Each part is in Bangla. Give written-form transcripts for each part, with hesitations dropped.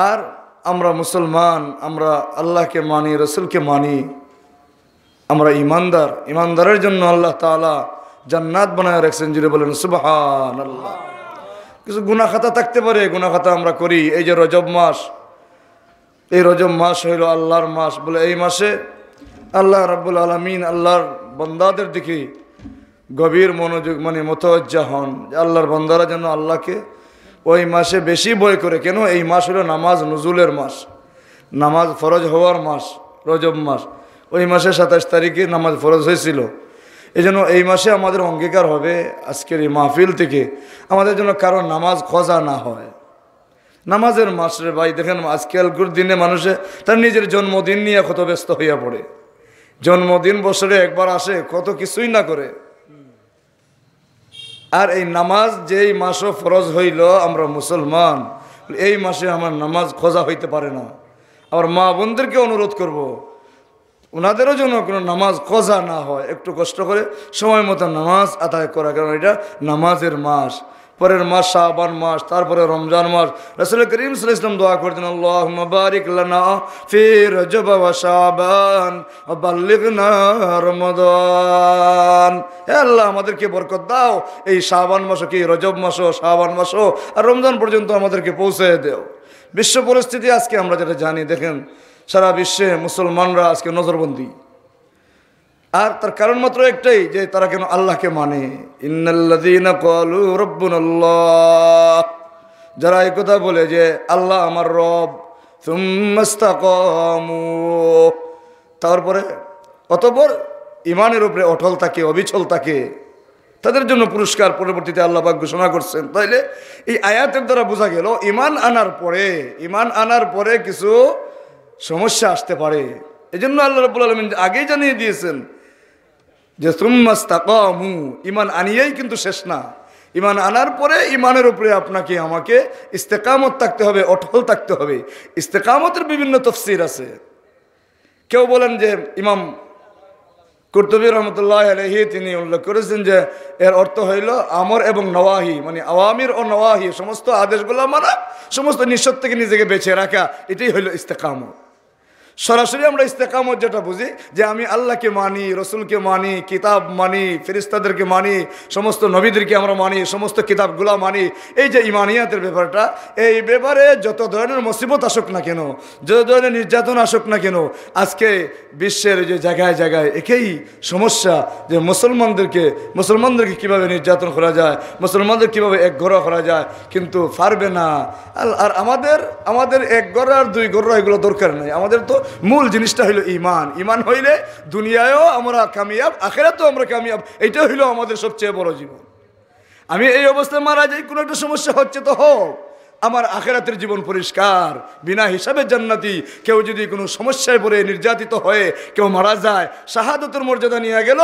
আর আমরা মুসলমান, আমরা আল্লাহকে মানি, রসুলকে মানি, আমরা ইমানদার। ইমানদারের জন্য আল্লাহ তাআলা জান্নাত বানায় রাখছেন। জুড়ে বলেন সুবহানাল্লাহ। কিছু গুনাহ খাতা থাকতে পারে, গুনাহ খাতা আমরা করি। এই যে রজব মাস, এই রজব মাস হইল আল্লাহর মাস। বলে এই মাসে আল্লাহ রাব্বুল আলামিন আল্লাহর বান্দাদের দিকে গভীর মনোযোগ মোতাওয়াজ্জা হন, আল্লাহর বান্দারা যেন আল্লাহকে ওই মাসে বেশি ভয় করে। কেন? এই মাস হলো নামাজ নজুলের মাস, নামাজ ফরজ হওয়ার মাস। রজব মাস ওই মাসে 27 তারিখে নামাজ ফরজ হয়েছিল। এই জন্য এই মাসে আমাদের অঙ্গীকার হবে আজকের এই মাহফিল থেকে আমাদের জন্য কারো নামাজ খোঁজা না হয়। নামাজের মাস রে ভাই। দেখেন আজকালকার দিনে মানুষে তার নিজের জন্মদিন নিয়ে কত ব্যস্ত হইয়া পড়ে। জন্মদিন বছরে একবার আসে, কত কিছুই না করে। আর এই নামাজ যেই মাসও ফরজ হইল, আমরা মুসলমান, এই মাসে আমার নামাজ খোঁজা হইতে পারে না। আবার মা বোনদেরকে অনুরোধ করব, ওনাদেরও যেন কোনো নামাজ খোঁজা না হয়, একটু কষ্ট করে সময় মতো নামাজ আদায় করা। কারণ এটা নামাজের মাস। পরের মাস শাবান মাস, তারপরে রমজান মাস। রাসূল করিম সাল্লাল্লাহু আলাইহি ওয়াসাল্লাম দোয়া করতেন, আল্লাহুম্মা বারিক লানা ফি রজব ওয়া শাবান ওয়া বাল্লিগনা রমাদান। হে আল্লাহ, আমাদেরকে বরকত দাও, এই শাবান মাসও, কি রজব মাসও, শাবান মাসও আর রমজান পর্যন্ত আমাদেরকে পৌঁছে দাও। বিশ্ব পরিস্থিতি আজকে আমরা যেটা জানি, দেখেন সারা বিশ্বে মুসলমানরা আজকে নজরবন্দি। আর তার কারণ মাত্র একটাই, যে তারা কেন আল্লাহকে মানে। ইন্নাল্লাযীনা ক্বালু রাব্বুনাল্লাহ, যারা এই কথা বলে যে আল্লাহ আমার রব, সুম্মা ইসতাকামু, তারপরে অতঃপর ইমানের উপরে অটল থাকে, অবিচল থাকে, তাদের জন্য পুরস্কার পরবর্তীতে আল্লাহ পাক ঘোষণা করছেন। তাইলে এই আয়াতের দ্বারা বোঝা গেল ইমান আনার পরে কিছু সমস্যা আসতে পারে। এই জন্য আল্লাহ রাব্বুল আলামিন আগেই জানিয়ে দিয়েছেন যে সুম্মা ইসতাকামু, ইমান আনিয়েই কিন্তু শেষ না। ইমান আনার পরে ইমানের উপরে আপনাকে আমাকে ইস্তেকামত থাকতে হবে, অটল থাকতে হবে। ইস্তেকামতের বিভিন্ন তাফসীর আছে। কেউ বলেন যে ইমাম কুরতুবী রহমতুল্লাহ আলাইহি তিনি উল্লেখ করেছেন যে এর অর্থ হইল আমর এবং নওয়াহি, আওয়ামির ও নওয়াহি, সমস্ত আদেশগুলো মানা, সমস্ত নিষেধ থেকে নিজেকে বেঁচে রাখা, এটাই হইল ইস্তেকামত। সরাসরি আমরা ইস্তেকামত যেটা বুঝি যে আমি আল্লাহকে মানি, রসুলকে মানি, কিতাব মানি, ফেরেশতাদেরকে মানি, সমস্ত নবীদেরকে আমরা মানি, সমস্ত কিতাবগুলা মানি। এই যে ইমানিয়াতের ব্যাপারটা, এই ব্যাপারে যত ধরনের মুসিবত আসুক না কেন, যত ধরনের নির্যাতন আসুক না কেন, আজকে বিশ্বের যে জায়গায় জায়গায় একই সমস্যা যে মুসলমানদেরকে কিভাবে নির্যাতন করা যায়, মুসলমানদের কিভাবে এক ঘর করা যায়, কিন্তু পারবে না। আর আমাদের এক ঘর আর দুই ঘর এগুলো দরকার নাই। আমাদের তো মূল জিনিসটা হইল ইমান। ইমান হইলে দুনিয়ায়ও আমরা কামিয়াব, আখিরাতেও আমরা কামিয়াব। এইটা হইল আমাদের সবচেয়ে বড় জীবন। আমি এই অবস্থায় মারা যাই, কোনো একটা সমস্যা হচ্ছে তো হোক, আমার আখিরাতের জীবন পরিষ্কার, বিনা হিসাবে জান্নাতি। কেউ যদি কোনো সমস্যায় পড়ে নির্যাতিত হয়ে কেউ মারা যায়, শাহাদাতের মর্যাদা নিয়ে গেল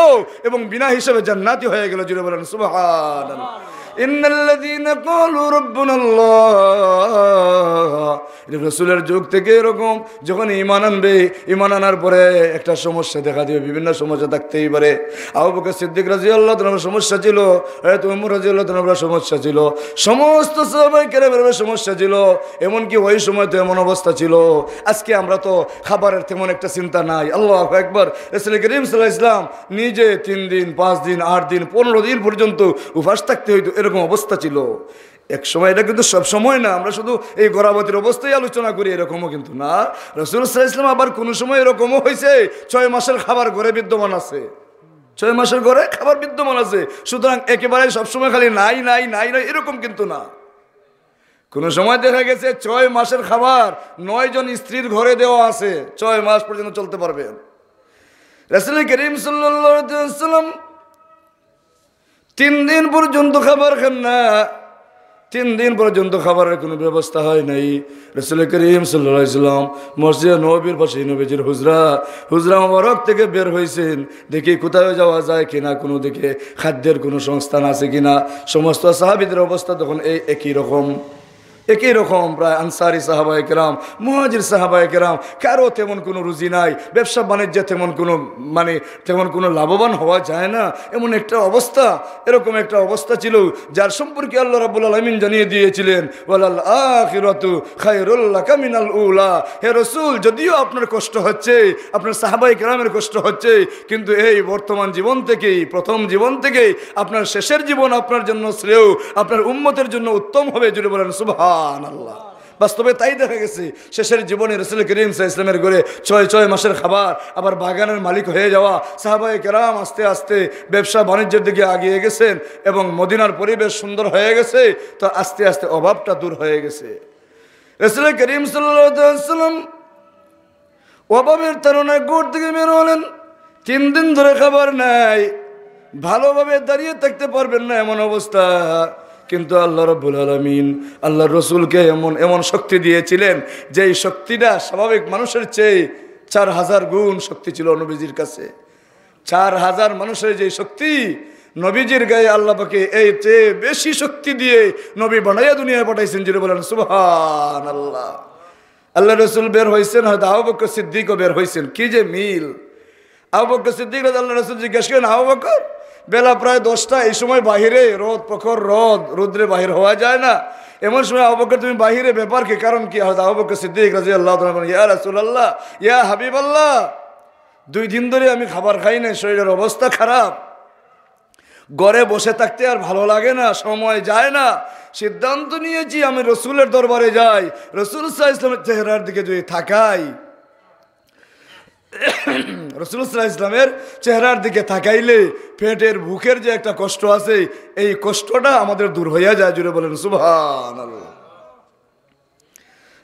এবং বিনা হিসাবে জান্নাতি হয়ে গেল। জুড়ে বলেন সুবহানাল্লাহ। ইন্নাল্লাযীনা ক্বালু রাব্বুনাল্লাহ, রাসূলের যুগ থেকে এরকম যখন ঈমান আনবে, ঈমান আনার পরে একটা সমস্যা দেখা দিবে। বিভিন্ন সমস্যা থাকতেই পারে। আবু বকর সিদ্দিক রাদিয়াল্লাহু তাআলার সমস্যা ছিল, হযরত ওমর রাদিয়াল্লাহু তাআলার সমস্যা ছিল, সমস্ত সাহাবায়ে কেরামের সমস্যা ছিল। এমনকি ওই সময় তো এমন অবস্থা ছিল, আজকে আমরা তো খাবারের তেমন একটা চিন্তা নাই। আল্লাহু আকবার। রাসূল করিম সাল্লাল্লাহু আলাইহি ওয়াসাল্লাম নিজে 3 দিন, 5 দিন, 8 দিন, 15 দিন পর্যন্ত উপবাস থাকতে হইতো, এরকম অবস্থা ছিল এক সময়। এটা কিন্তু সব সময় না, আমরা শুধু এই গরাবতীর অবস্থায় আলোচনা করি, এরকমও কিন্তু না। রাসূল সাল্লাল্লাহু আলাইহি ওয়াসাল্লাম আবার কোনো সময় এরকমও হয়েছে 6 মাসের খাবার ঘরে বিদ্যমান আছে, 6 মাসের ঘরে খাবার বিদ্যমান আছে। সুতরাং একেবারে সবসময় খালি নাই নাই নাই নাই এরকম কিন্তু না। কোন সময় দেখা গেছে 6 মাসের খাবার 9 জন স্ত্রীর ঘরে দেওয়া আছে, 6 মাস পর্যন্ত চলতে পারবে। রাসূল করিম সাল্লাল্লাহু আলাইহি ওয়াসাল্লাম 3 দিন পর্যন্ত খাবার খান না, 3 দিন পর্যন্ত খাবারের কোনো ব্যবস্থা হয় নাই। রাসূল করিম সাল্লাল্লাহু আলাইহি ওয়াসাল্লাম মসজিদে নববীর পাশে নবীজির হুজরা মোবারক থেকে বের হয়েছেন, দেখি কোথায় যাওয়া যায় কিনা, কোনো দিকে খাদ্যের কোনো সংস্থান আছে কিনা। সমস্ত সাহাবীদের অবস্থা তখন এই একই রকম। একই রকম প্রায় আনসারি সাহাবায়ে কেরাম, মুহাজির সাহাবায়ে কেরাম, কারো তেমন কোনো রুজি নাই, ব্যবসা বাণিজ্যে তেমন কোনো লাভবান হওয়া যায় না, এমন একটা অবস্থা। এরকম একটা অবস্থা ছিল যার সম্পর্কে আল্লাহ রাব্বুল আলামিন জানিয়ে দিয়েছিলেন, ওয়ালাল আখিরাতু খায়রুল লাকা মিনাল উলা। হে রাসূল, যদিও আপনার কষ্ট হচ্ছে, আপনার সাহাবায়ে কেরামের কষ্ট হচ্ছে, কিন্তু এই বর্তমান জীবন থেকেই, প্রথম জীবন থেকেই আপনার শেষের জীবন আপনার জন্য শ্রেয়, আপনার উম্মতের জন্য উত্তম হবে। জুড়ে বলেন সুবহানাল্লাহ। বাস্তবে তাই দেখা গেছে। শেষের জীবনে রাসূল করিম সাল্লাল্লাহু আলাইহি ওয়াসাল্লামের ঘরে 6 মাসের খাবার, আবার বাগানের মালিক হয়ে যাওয়া সাহাবায়ে কেরাম আস্তে আস্তে ব্যবসা বাণিজ্যের দিকে এগিয়ে গেছেন এবং মদিনার পরিবেশ সুন্দর হয়ে গেছে। তো আস্তে আস্তে অভাবটা দূর হয়ে গেছে। রাসূল করিম সাল্লাল্লাহু আলাইহি ওয়াসাল্লাম অভাবের তাড়নায় ঘর থেকে বের হলেন। 3 দিন ধরে খাবার নাই, ভালোভাবে দাঁড়িয়ে থাকতে পারবেন না এমন অবস্থা। কিন্তু আল্লাহ রাব্বুল আলামিন আল্লাহর রাসূলকে এমন শক্তি দিয়েছিলেন যে এই শক্তিটা স্বাভাবিক মানুষের চেয়ে 4000 গুণ শক্তি ছিল নবীজির কাছে। 4000 মানুষের যে শক্তি নবীজির গায়ে আল্লাহ পাকে এই চেয়ে বেশি শক্তি দিয়ে নবী বানাইয়া দুনিয়ায় পাঠাইছেন। যিনি বলেন সুবহানাল্লাহ। আল্লাহ রাসূল বের হয়েছেন, হয়তো আবু বকর সিদ্দিকও বের হয়েছেন। কি যে মিল! আবু বকর সিদ্দিক আল্লাহ রাসূল জিজ্ঞেস করেন, আবু বকর, বেলা প্রায় 10টা, এই সময় বাহিরে রোদ, প্রখর রোদ্রে বাহির হওয়া যায় না, এমন সময় আবু বকর তুমি বাহিরে, ব্যাপার কি, কারণ কি? হয়তো আবু বকর সিদ্দিক রাদিয়াল্লাহু তাআলা বলেন, ইয়া রাসূলুল্লাহ, ইয়া হাবিবাল্লাহ, 2 দিন ধরে আমি খাবার খাই না, শরীরের অবস্থা খারাপ, ঘরে বসে থাকতে আর ভালো লাগে না, সময় যায় না, সিদ্ধান্ত নিয়েছি আমি রসুলের দরবারে যাই, রসুল সাল্লাল্লাহু আলাইহি ওয়াসাল্লামের চেহারার দিকে যদি তাকাই, রাসূল সাল্লাল্লাহু আলাইহি ওয়াসাল্লামের চেহারার দিকে তাকাইলে পেটের ভুখের যে একটা কষ্ট আছে, এই কষ্টটা আমাদের দূর হইয়া যায়। জুড়ে বলেন সুবহানাল্লাহ।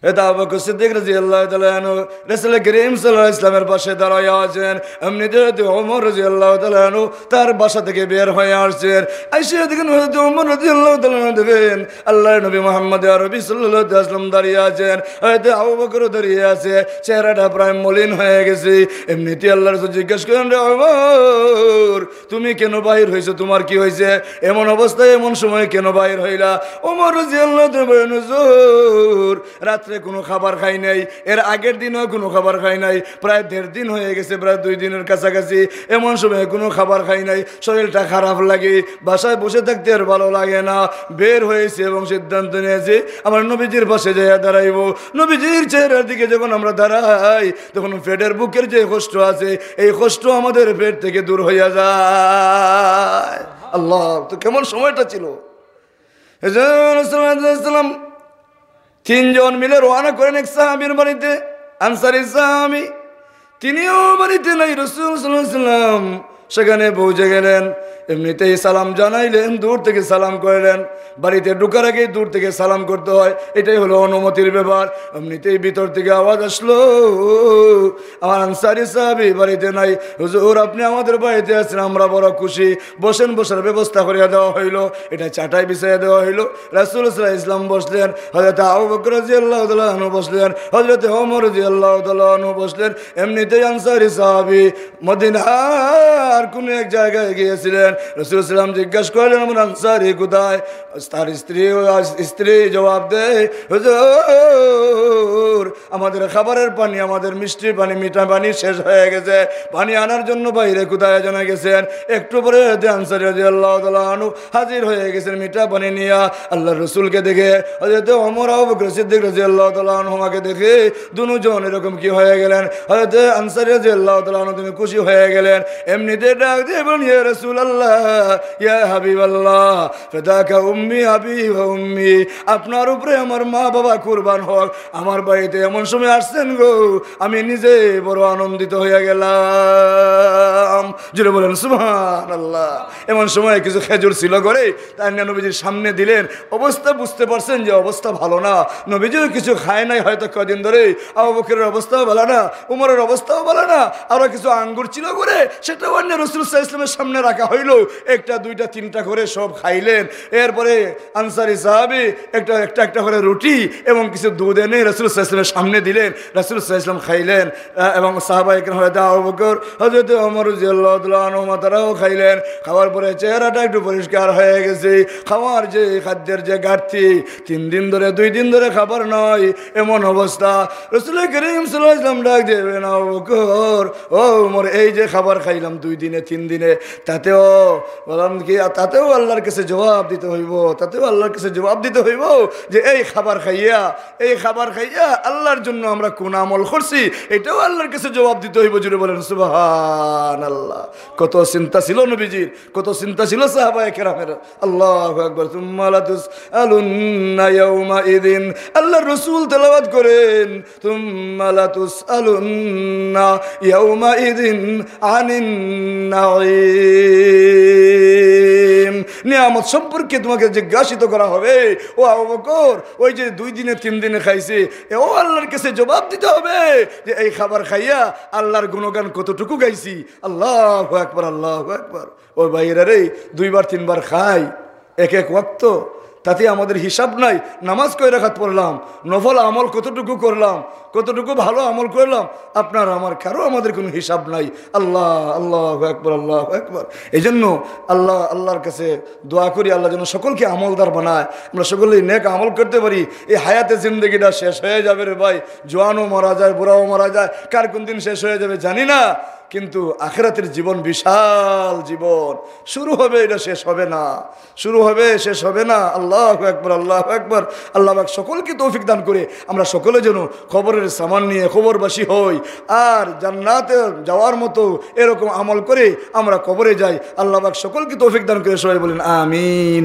এটা আবু বকর সিদ্দিক রাদিয়াল্লাহু তাআলা আনহু রাসূল করিম সাল্লাল্লাহু আলাইহি ওয়াসাল্লামের পাশে দাঁড়ায় আছেন। এমনিতে ওমর রাদিয়াল্লাহু তাআলা আনহু তার বাসা থেকে বের হয়ে আসছেন। আয়েশা দেখেন হযরত ওমর রাদিয়াল্লাহু তাআলা আনহু দেখেন আল্লাহর নবী মুহাম্মদ আরবি সাল্লাল্লাহু আলাইহি ওয়াসাল্লাম দাঁড়িয়ে আছেন, হয়তো আবু বকর দাঁড়িয়ে আছে, চেহারাটা প্রায় মলিন হয়ে গেছে। এমনিতে আল্লাহর রাসূল জিজ্ঞেস করেন, রে ওমর, তুমি কেন বাহির হইছো, তোমার কি হয়েছে, এমন অবস্থায় এমন সময় কেন বাহির হইলা? ওমর রাদিয়াল্লাহু তাআলা বলেন, হুজুর, রাত্রে কোনো খাবার খাই নাই, এর আগের দিনও কোনো খাবার খাই নাই, প্রায় 1.5 দিন হয়ে গেছে, প্রায় 2 দিনের কাছাকাছি, এমন সময় কোনো খাবার খাই নাই, শরীরটা খারাপ লাগে, বাসায় বসে থাকতে আর ভালো লাগে না, বের হয়েছে এবং সিদ্ধান্ত নিয়েছে আমার নবীজির পাশে যাইয়া দাঁড়াইব। নবীজির চেহারার দিকে যখন আমরা দাঁড়াই, তখন পেটের বুকের যে কষ্ট আছে, এই কষ্ট আমাদের পেট থেকে দূর হইয়া যায়। আল্লাহ, তো কেমন সময়টা ছিল! রাসূলুল্লাহ 3 জন মিলে রওনা করেন এক সাহাবীর বাড়িতে, আনসারী সাহাবী, তিনিও বাড়িতে নাই। রাসূল সাল্লাল্লাহু আলাইহি ওয়াসাল্লাম সেখানে পৌঁছে গেলেন, এমনিতেই সালাম জানাইলেন, দূর থেকে সালাম করলেন। বাড়িতে ঢোকার আগে দূর থেকে সালাম করতে হয়, এটাই হলো অনুমতির ব্যাপার। এমনিতেই ভিতর থেকে আওয়াজ আসলো, আমার আনসারী সাহাবী বাড়িতে নাই। হুজুর, আপনি আমাদের বাড়িতে আছেন, আমরা বড় খুশি, বসেন, বসার ব্যবস্থা করে দেওয়া হইলো, এটা চাটাই বিছাইয়া দেওয়া হইলো। রাসূল সাল্লাল্লাহু আলাইহি ওয়াসাল্লাম বসলেন, হযরত আবু বকর রাদিয়াল্লাহু তাআলা আনহু বসলেন, হযরত ওমর রাদিয়াল্লাহু তাআলা আনহু বসলেন। এমনিতেই আনসারী সাহাবী মদিনার কোন এক জায়গায় গিয়েছিলেন। রাসূল সাল্লাল্লাহু আলাইহি ওয়াসাল্লাম জিজ্ঞাসা করলেন, আমার আনসারী কোথায়? তার স্ত্রী জবাব দেয়, হুজুর, আমাদের খাবারের পানি, আমাদের মিষ্টির পানি, মিঠা পানি শেষ হয়ে গেছে, পানি আনার জন্য বাইরে কোথায় জানা গেছেন। একটু পরে আনসারী রাদিয়াল্লাহু তাআলা আনহু হাজির হয়ে গেছেন মিঠা পানি নিয়ে। আল্লাহর রাসূলকে দেখে হযরত ওমর আবু বকর সিদ্দিক রাদিয়াল্লাহু তাআলা আনহুকে দেখে দুজন এরকম কি হয়ে গেলেন? হযরত আনসারী রাদিয়াল্লাহু তাআলা আনহু তিনি খুশি হয়ে গেলেন। এমনিতে ডাক দিয়ে বলেন, ইয়া রাসূলুল্লাহ, ইয়া হাবিবাল্লাহ, ফাদাকা উম্মি আবি ওয়া উম্মি, আপনার উপরে আমার মা বাবা কুরবান হোক, আমার বাড়িতে এমন সময় আসছেন গো, আমি নিজে বড় আনন্দিত হয়ে গেলাম। জুড়ে বলেন সুবহানাল্লাহ। এমন সময় কিছু খেজুর ছিল করে, তাই নবীজির সামনে দিলেন। অবস্থা বুঝতে পারছেন যে অবস্থা ভালো না, নবীজিও কিছু খায় নাই হয়তো কদিন ধরে, আবু বকরের অবস্থাও ভালো না, উমরের অবস্থাও ভালো না, আরো কিছু আঙ্গুর ছিল করে, সেটাও অন্য রাসূল সাল্লাল্লাহু আলাইহি ওয়াসাল্লামের সামনে রাখা হইল, 1টা 2টা 3টা করে সব খাইলেন। এরপরে আনসারী সাহাবী একটা করে রুটি এবং কিছু দুধ এনে রাসূল সাল্লাল্লাহু আলাইহি ওয়াসাল্লামের সামনে সামনে দিলেন, রাসূল সাল্লাল্লাহু আলাইহি ওয়াসাল্লাম খাইলেন এবং সাহাবায়ে কেরাম হযরত আবু বকর হযরত ওমর রাদিয়াল্লাহু তাআলা আনহু তারাও খাইলেন। খাওয়ার পরে চেহারাটা একটু পরিষ্কার হয়ে গেছে। খাওয়ার যে খাদ্যের যে ঘাটতি, 3 দিন ধরে 2 দিন ধরে খাবার নয় এমন অবস্থা। রাসূল করিম সাল্লাল্লাহু আলাইহি ওয়াসাল্লাম ডাক দেবেন, আবু বকর ও ওমর, এই যে খাবার খাইলাম 2 দিনে 3 দিনে, তাতেও বললাম কি তাতেও আল্লাহর কাছে জবাব দিতে হইব, তাতেও আল্লাহর কাছে জবাব দিতে হইব যে এই খাবার খাইয়া আল্লাহর জন্য আমরা কোন আমল করছি, এটাও আল্লাহর কাছে জবাব দিতে হইব। জুড়ে বলেন সুবহানাল্লাহ। কত চিন্তা ছিল নবীজির, কত চিন্তা ছিল সাহাবায়ে কেরামের। আল্লাহু আকবার। সুম্মা লাতুসআলুন্না ইয়াউমা ইযিন, আল্লাহর রাসূল তেলাওয়াত করেন, সুম্মা লাতুসআলুন্না ইয়াউমা ইযিন আনিন নাঈম, নিয়ামত সম্পর্কে তোমাকে জিজ্ঞাসিত করা হবে। ও আবু বকর, ওই যে 2 দিনে 3 দিনে খাইছে, ও আল্লাহর কাছে জবাব দিতে হবে যে এই খাবার খাইয়া আল্লাহর গুণগান কতটুকু গাইছি। আল্লাহু আকবার, আল্লাহু আকবার। ও ভাইরা রে, 2 বার 3 বার খাই এক এক ওয়াক্ত, তাতে আমাদের হিসাব নাই। নামাজ কয় রাকাত পড়লাম, নফল আমল কতটুকু করলাম, কতটুকু ভালো আমল করলাম, আপনার আমার কারো আমাদের কোনো হিসাব নাই। আল্লাহ, আল্লাহু আকবার, আল্লাহু আকবার। এই জন্য আল্লাহর কাছে দোয়া করি, আল্লাহ যেন সকলকে আমলদার বানায়, আমরা সকলেই নেক আমল করতে পারি। এই হায়াতে জিন্দগিটা শেষ হয়ে যাবে রে ভাই, জোয়ানও মারা যায়, বুড়াও মারা যায়, কার কোন দিন শেষ হয়ে যাবে জানি না, কিন্তু আখিরাতের জীবন বিশাল জীবন। শুরু হবে, এটা শেষ হবে না, শুরু হবে শেষ হবে না। আল্লাহু আকবার, আল্লাহু আকবার। আল্লাহ পাক সকলকে তৌফিক দান করে আমরা সকলে যেন খবরের সামান নিয়ে খবরবাসী হই, আর জান্নাতে যাওয়ার মতো এরকম আমল করে আমরা কবরে যাই। আল্লাহ পাক সকলকে তৌফিক দান করে সবাই বলেন আমিন।